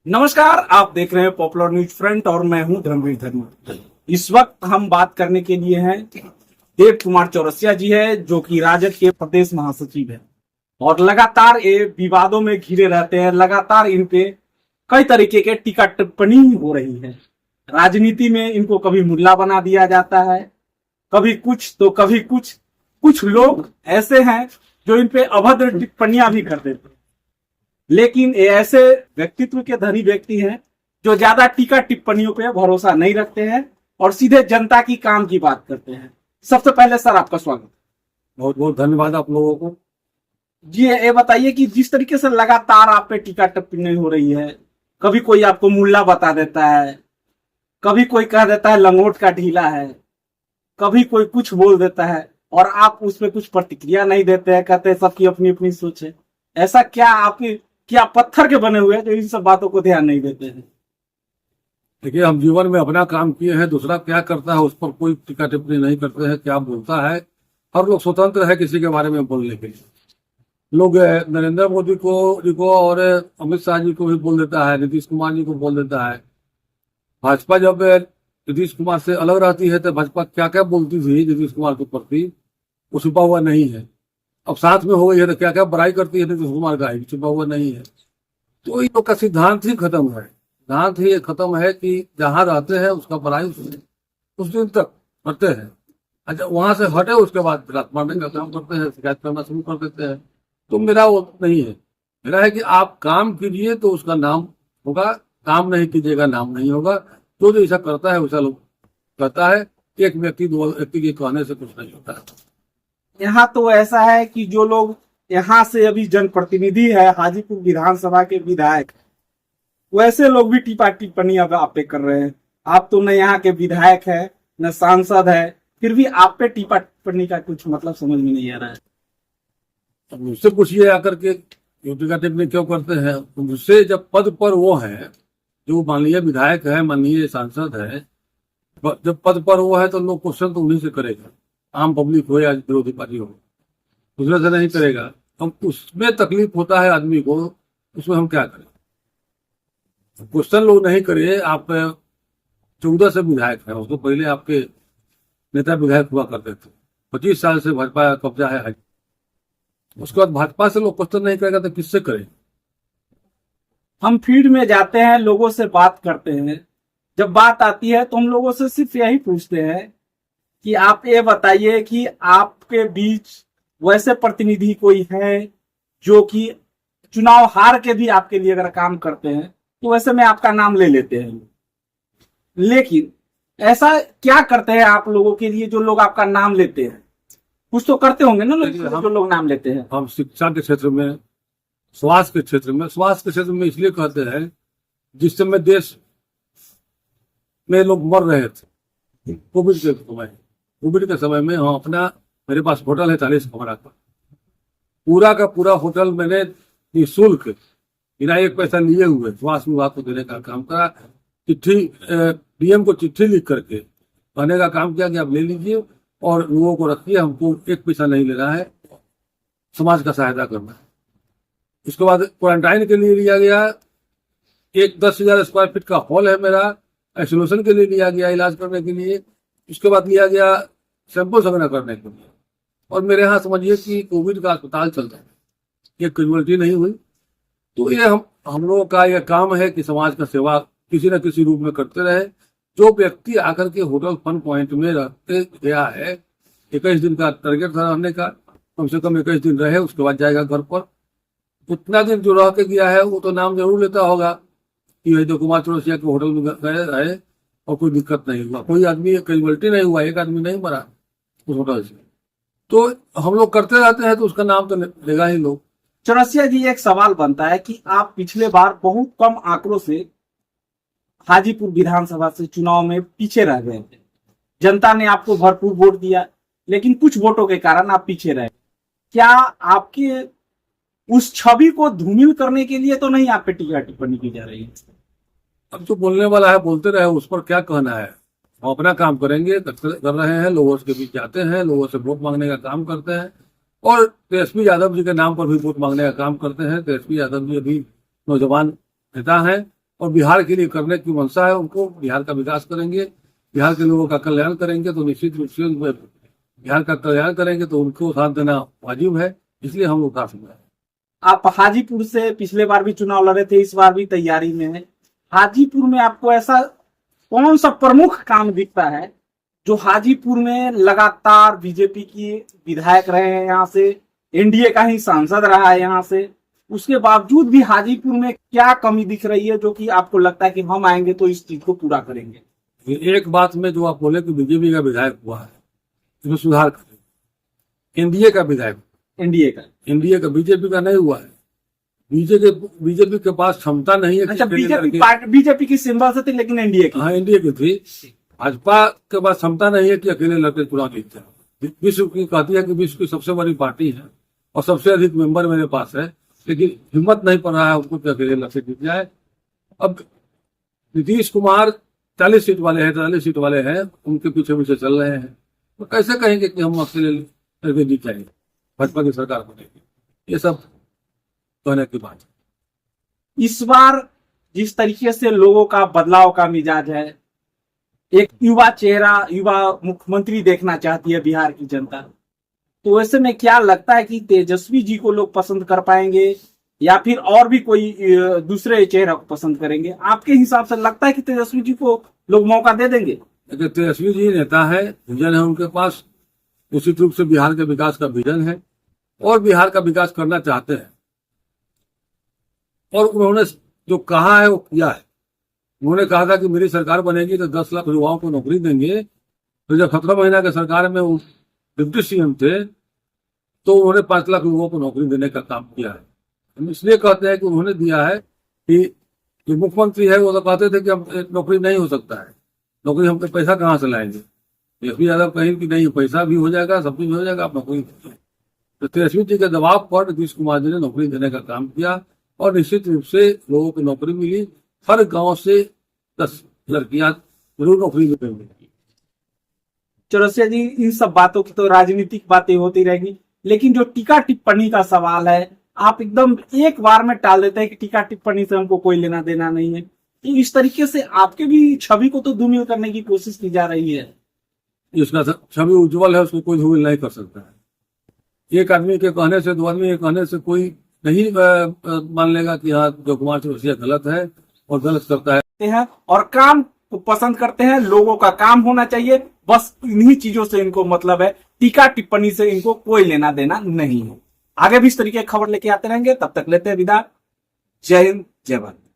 नमस्कार, आप देख रहे हैं पॉपुलर न्यूज फ्रंट और मैं हूं धर्मवीर धर्म। इस वक्त हम बात करने के लिए हैं देव कुमार चौरसिया जी है, जो कि राजद के प्रदेश महासचिव है और लगातार ये विवादों में घिरे रहते हैं। लगातार इन पे कई तरीके के टीका टिप्पणी हो रही है। राजनीति में इनको कभी मुल्ला बना दिया जाता है, कभी कुछ तो कभी कुछ। कुछ लोग ऐसे हैं जो इन पे अभद्र टिप्पणियां भी कर देते हैं, लेकिन ये ऐसे व्यक्तित्व के धनी व्यक्ति हैं जो ज्यादा टीका टिप्पणियों पे भरोसा नहीं रखते हैं और सीधे जनता की काम की बात करते हैं। सबसे पहले सर, आपका स्वागत। बहुत बहुत धन्यवाद आप लोगों को। जी, ये बताइए कि जिस तरीके से लगातार आप पे टीका टिप्पणी हो रही है, कभी कोई आपको मुल्ला बता देता है, कभी कोई कह देता है लंगोट का ढीला है, कभी कोई कुछ बोल देता है और आप उसमें कुछ प्रतिक्रिया नहीं देते हैं, कहते हैं सबकी अपनी अपनी सोच है। ऐसा क्या पत्थर के बने हुए हैं जो इन सब बातों को ध्यान नहीं देते हैं? देखिए, हम जीवन में अपना काम किए हैं, दूसरा क्या करता है उस पर कोई टीका टिप्पणी नहीं करते हैं। क्या बोलता है, हर लोग स्वतंत्र है किसी के बारे में बोलने के लिए। लोग नरेंद्र मोदी को और अमित शाह जी को भी बोल देता है, नीतीश कुमार जी को बोल देता है। भाजपा जब नीतीश कुमार से अलग रहती है तो भाजपा क्या क्या बोलती थी नीतीश कुमार के प्रति, वो छुपा हुआ नहीं है। अब साथ में हो गई है तो क्या क्या बुराई करती है नीतीश कुमार का, छुपा हुआ नहीं है। तो इन लोग का सिद्धांत ही खत्म है। सिद्धांत ही खत्म है कि जहां रहते हैं उसका बुराई उस दिन तक करते हैं। अच्छा, वहां से हटे उसके बाद रात मारने का काम करते हैं, शिकायत करना शुरू कर देते हैं। तो मेरा वो नहीं है। मेरा है कि आप काम कीजिए तो उसका नाम होगा, काम नहीं कीजिएगा नाम नहीं होगा। जो ऐसा करता है वैसा लोग कहता है। एक व्यक्ति दो व्यक्ति के कहने से कुछ नहीं होता है। यहाँ तो ऐसा है कि जो लोग यहाँ से अभी जनप्रतिनिधि है, हाजीपुर विधानसभा के विधायक, वैसे लोग भी टीपा टिप्पणी अब आप पे कर रहे हैं। आप तो न यहाँ के विधायक है न सांसद है, फिर भी आप पे टीपा टिप्पणी का कुछ मतलब समझ में नहीं आ रहा है। अब मुझसे पूछिए आकर के टीका टिप्पणी क्यों करते हैं। मुझसे जब पद पर वो है, जो माननीय विधायक है, माननीय सांसद है, जब पद पर वो है तो लोग क्वेश्चन तो उन्हीं से करेगा। आम पब्लिक हो या विरोधी पार्टी हो, दूसरे से नहीं करेगा। हम उसमें तकलीफ होता है आदमी को, उसमें हम क्या करें। क्वेश्चन लोग नहीं करे। आप 14 से विधायक है, उसको पहले आपके नेता विधायक हुआ करते थे। 25 साल से भाजपा का कब्जा है। उसके बाद भाजपा से लोग क्वेश्चन नहीं करेगा तो किससे करें। हम फील्ड में जाते हैं, लोगों से बात करते हैं। जब बात आती है तो हम लोगों से सिर्फ यही पूछते हैं कि आप ये बताइए कि आपके बीच वैसे प्रतिनिधि कोई है जो कि चुनाव हार के भी आपके लिए अगर काम करते हैं तो वैसे में आपका नाम ले लेते हैं। लेकिन ऐसा क्या करते हैं आप लोगों के लिए जो लोग आपका नाम लेते हैं? कुछ तो करते होंगे ना लोग, जो लोग नाम लेते हैं। हम शिक्षा के क्षेत्र में, स्वास्थ्य के क्षेत्र में इसलिए कहते हैं, जिस समय देश में लोग मर रहे थे कोविड के समय में, हम अपना, मेरे पास होटल है 40 कमरा का, पूरा का पूरा होटल मैंने निःशुल्क बिना एक पैसा लिए हुए स्वास्थ्य विभाग को देने का काम करा। चिट्ठी डीएम को चिट्ठी लिख करके कहने का काम किया कि आप ले लीजिए और लोगों को रखिए, हमको एक पैसा नहीं लेना है, समाज का सहायता करना है। इसके बाद क्वारंटाइन के लिए लिया गया, एक 10,000 स्क्वायर फीट का हॉल है मेरा, आइसोलेशन के लिए लिया गया, इलाज करने के लिए। उसके बाद लिया गया सैंपल संग्रह करने के लिए। और मेरे यहाँ समझिए कि कोविड का अस्पताल चलता है, ये कैजुअलिटी नहीं हुई। तो ये हम लोगों का यह काम है कि समाज का सेवा किसी न किसी रूप में करते रहे। जो व्यक्ति आकर के होटल फन पॉइंट में रहते गया है, 21 दिन का टारगेट था रहने का, कम से कम 21 दिन रहे, उसके बाद जाएगा घर पर। उतना दिन जो रह के गया है वो तो नाम जरूर लेता होगा कि देव कुमार चौरसिया के होटल में गए रहे और कोई दिक्कत नहीं हुआ, कोई आदमी कैजुअलिटी नहीं हुआ, एक आदमी नहीं मरा उस होटल से। तो हम लोग करते रहते हैं तो उसका नाम तो लेगा ही लोग। चौरसिया जी, एक सवाल बनता है कि आप पिछले बार बहुत कम आंकड़ों से हाजीपुर विधानसभा से चुनाव में पीछे रह गए थे। जनता ने आपको भरपूर वोट दिया, लेकिन कुछ वोटों के कारण आप पीछे रहे। क्या आपके उस छवि को धूमिल करने के लिए तो नहीं आप पे टीका टिप्पणी की जा रही है? अब जो बोलने वाला है बोलते रहे, उस पर क्या कहना है। हम अपना काम करेंगे, कर रहे हैं, लोगों के बीच जाते हैं, लोगों से वोट मांगने का काम करते हैं और तेजस्वी यादव जी के नाम पर भी वोट मांगने का काम करते हैं। तेजस्वी यादव जी अभी नौजवान नेता हैं, और बिहार के लिए करने की मंशा है उनको। बिहार का विकास करेंगे, बिहार के लोगों का कल्याण करेंगे, तो निश्चित रूप से बिहार का कल्याण करेंगे तो उनको साथ देना वाजिब है, इसलिए हम लोग साथ में हैं। आप हाजीपुर से पिछले बार भी चुनाव लड़े थे, इस बार भी तैयारी में है। हाजीपुर में आपको ऐसा कौन सा प्रमुख काम दिखता है जो हाजीपुर में लगातार बीजेपी की विधायक रहे हैं, यहाँ से एनडीए का ही सांसद रहा है यहाँ से, उसके बावजूद भी हाजीपुर में क्या कमी दिख रही है जो कि आपको लगता है कि हम आएंगे तो इस चीज को पूरा करेंगे? एक बात में जो आप बोले कि बीजेपी का विधायक हुआ है, इसमें सुधार करें। एनडीए का विधायक, एनडीए का बीजेपी का नहीं हुआ है। बीजेपी के पास क्षमता नहीं है। अच्छा, बीजेपी की सिंबल से थी लेकिन एनडीए की, हाँ एनडीए की थी। भाजपा के पास क्षमता नहीं है कि अकेले लड़के चुनाव जीतते हैं। विश्व की कहती है कि विश्व की सबसे बड़ी पार्टी है और सबसे अधिक मेंबर मेरे पास है, लेकिन हिम्मत नहीं पड़ रहा है उनको कि अकेले लड़के जीत जाए। अब नीतीश कुमार 40 सीट वाले हैं, उनके पीछे पीछे चल रहे हैं, तो कैसे कहेंगे कि हम अकेले लड़के जीत जाएंगे, भाजपा की सरकार बनेगी? ये सब कहने की बात है। इस बार जिस तरीके से लोगों का बदलाव का मिजाज है, एक युवा चेहरा, युवा मुख्यमंत्री देखना चाहती है बिहार की जनता, तो ऐसे में क्या लगता है कि तेजस्वी जी को लोग पसंद कर पाएंगे या फिर और भी कोई दूसरे चेहरा को पसंद करेंगे? आपके हिसाब से लगता है कि तेजस्वी जी को लोग मौका दे देंगे? तेजस्वी जी नेता है, विजन है उनके पास, उचित रूप से बिहार के विकास का विजन है और बिहार का विकास करना चाहते हैं, और उन्होंने जो कहा है वो किया है। उन्होंने कहा था कि मेरी सरकार बनेगी तो 10 लाख युवाओं को नौकरी देंगे। तो जब 17 महीना के सरकार में वो डिप्टी सीएम थे तो उन्होंने 5 लाख युवाओं को नौकरी देने का काम किया है। हम इसलिए कहते हैं कि उन्होंने दिया है कि जो मुख्यमंत्री है वो तो कहते थे कि अब नौकरी नहीं हो सकता है, नौकरी हम पैसा कहाँ से लाएंगे। तेजस्वी यादव कहीं कि नहीं, पैसा भी हो जाएगा, सब कुछ हो जाएगा, आप नौकरी। तो तेजस्वी जी के दबाव पर नीतीश कुमार जी ने नौकरी देने का काम किया और निश्चित रूप से लोगों को नौकरी मिली। हर गांव से 10 लड़कियां जरूर नौकरी मिलेंगी। चौरसिया जी, इन सब बातों की तो राजनीतिक बातें होती रहेगी, लेकिन जो टीका टिप्पणी का सवाल है, आप एकदम एक बार में टाल देते हैं कि टीका टिप्पणी से हमको कोई लेना देना नहीं है। इस तरीके से आपके भी छवि को तो धूमिल करने की कोशिश की जा रही है। जिसका छवि उज्जवल है उसको कोई धूमिल नहीं कर सकता है। एक आदमी के कहने से, 2 आदमी के कहने से कोई नहीं मान लेगा कि हाँ जो कुमार चौरसिया गलत है और गलत करता है। और काम को पसंद करते हैं, लोगों का काम होना चाहिए, बस इन्हीं चीजों से इनको मतलब है, टीका टिप्पणी से इनको कोई लेना देना नहीं है। आगे भी इस तरीके की खबर लेके आते रहेंगे, तब तक लेते हैं विदा। जय हिंद, जय भारत।